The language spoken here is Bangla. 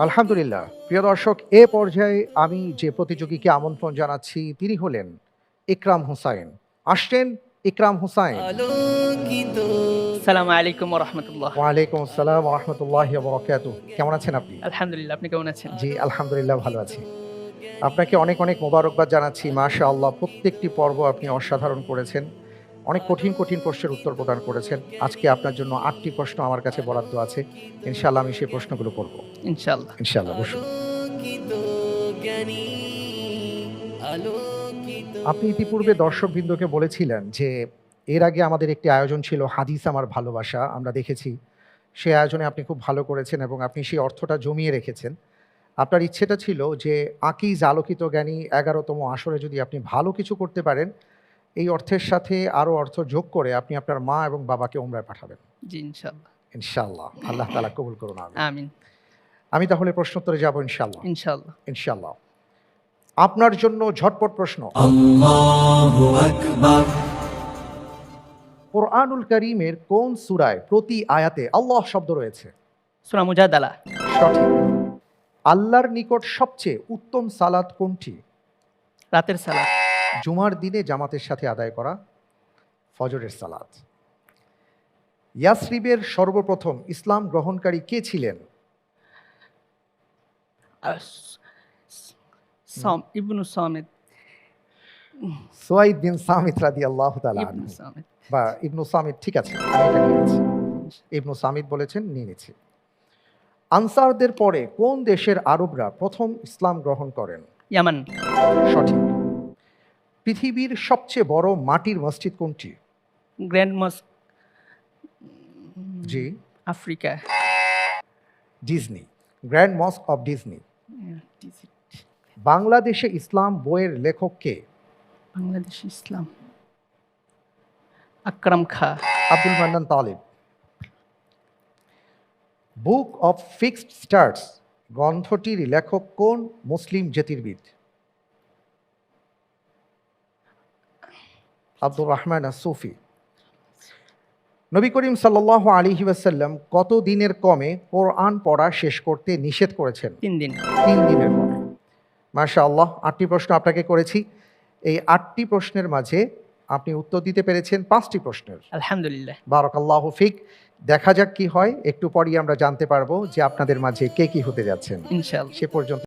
আলহামদুলিল্লাহ। প্রিয় দর্শক, এ পর্যায়ে আমি যে প্রতিযোগীকে আমন্ত্রণ জানাচ্ছি তিনি হলেন ইকরাম হুসাইন। আসছেন ইকরাম হুসাইন। আলোকিত। আসসালামু আলাইকুম ওয়া রাহমাতুল্লাহ। ওয়ালাইকুম আসসালাম ওয়া রাহমাতুল্লাহি ওয়া বারাকাতুহু। কেমন আছেন আপনি? আলহামদুলিল্লাহ, আপনি কেমন আছেন? জি, আলহামদুলিল্লাহ ভালো আছি। আপনাকে অনেক, অনেক মোবারকবাদ জানাচ্ছি। মাশাআল্লাহ, প্রত্যেকটি পর্ব আপনি অসাধারণ করেছেন। অনেক কঠিন, কঠিন প্রশ্নের উত্তর প্রদান করেছেন। আজকে আপনার জন্য ৮ টি প্রশ্ন আমার কাছে বরাদ্দ আছে। ইনশাআল্লাহ আমি সেই প্রশ্নগুলো করব। ইনশাআল্লাহ। ইনশাআল্লাহ, বসুন। আলোকিত জ্ঞানী, আলোকিত। আপনি ইতিপূর্বে দর্শকবৃন্দকে বলেছিলেন যে এর আগে আমাদের একটি আয়োজন ছিল হাদিস আমার ভালোবাসা। আমরা দেখেছি সেই আয়োজনে আপনি খুব ভালো করেছেন এবং আপনি সেই অর্থটা জমিয়ে রেখেছেন। আপনার ইচ্ছেটা ছিল যে আকিজ আলোকিত জ্ঞানী ১১তম আসরে যদি আপনি ভালো কিছু করতে পারেন, এই অর্থের সাথে আরও অর্থ যোগ করে আপনি আপনার মা এবং বাবাকে উমরায় পাঠাবেন। জি, ইনশাআল্লাহ। ইনশাআল্লাহ। আল্লাহ তাআলা কবুল করুন, আমিন। আমিন। আমি তাহলে প্রশ্নোত্তরে যাব ইনশাআল্লাহ। ইনশাআল্লাহ। ইনশাআল্লাহ। আপনার জন্য ঝটপট প্রশ্ন। আল্লাহু আকবার। কোরআনুল কারীমের কোন সূরায় প্রতি আয়াতে আল্লাহ শব্দ রয়েছে? সূরা মুজাদালা। সঠিক। আল্লাহর নিকট সবচেয়ে উত্তম সালাত কোনটি? রাতের সালাত। জুমার দিনে জামাতের সাথে আদায় করা ফজরের সালাত। ইয়াসরিবের সর্বপ্রথম ইসলাম গ্রহণকারী কে ছিলেন? আর ইবনু সামিদ। সুয়াইদ বিন সামিত রাদিয়াল্লাহু তাআলা ইবনু আনহু। সামিদ। বা ইবনু সামিত, ঠিক আছে, আমি এটা নিয়ে নিচ্ছি। ইবনু সামিত বলেছেন, নিয়ে নিচ্ছি। আনসারদের পরে কোন দেশের আরবরা প্রথম ইসলাম গ্রহণ করেন? ইয়ামান। সঠিক। পৃথিবীর সবচেয়ে বড় মাটির মসজিদ কোনটি? Grand mosque. জি, Africa. Djenne, grand mosque of Djenne. বাংলাদেশে ইসলাম বইয়ের লেখক কে? বাংলাদেশ ইসলাম। Akram Khan. Abdul Mannan Talib. Book of fixed stars গ্রন্থটির লেখক কোন মুসলিম জ্যোতির্বিদ? আব্দুর রহমান আস-সুফি। নবী করিম সাল্লাল্লাহু আলাইহি ওয়াসাল্লাম কত দিনের কমে কোরআন পড়া শেষ করতে নিষেধ করেছেন? 3 দিন। 3 দিনের কমে। মাশাআল্লাহ, ৮টি প্রশ্ন আপনাকে করেছি। এই ৮টি প্রশ্নের মাঝে আপনি উত্তর দিতে পেরেছেন ৫টি প্রশ্নের। আলহামদুলিল্লাহ। বারাকাল্লাহু ফিক। দেখা যাক কি হয়। একটু পরেই আমরা জানতে পারবো যে আপনাদের মাঝে কে কি হতে যাচ্ছেন। ইনশাআল্লাহ। সে পর্যন্ত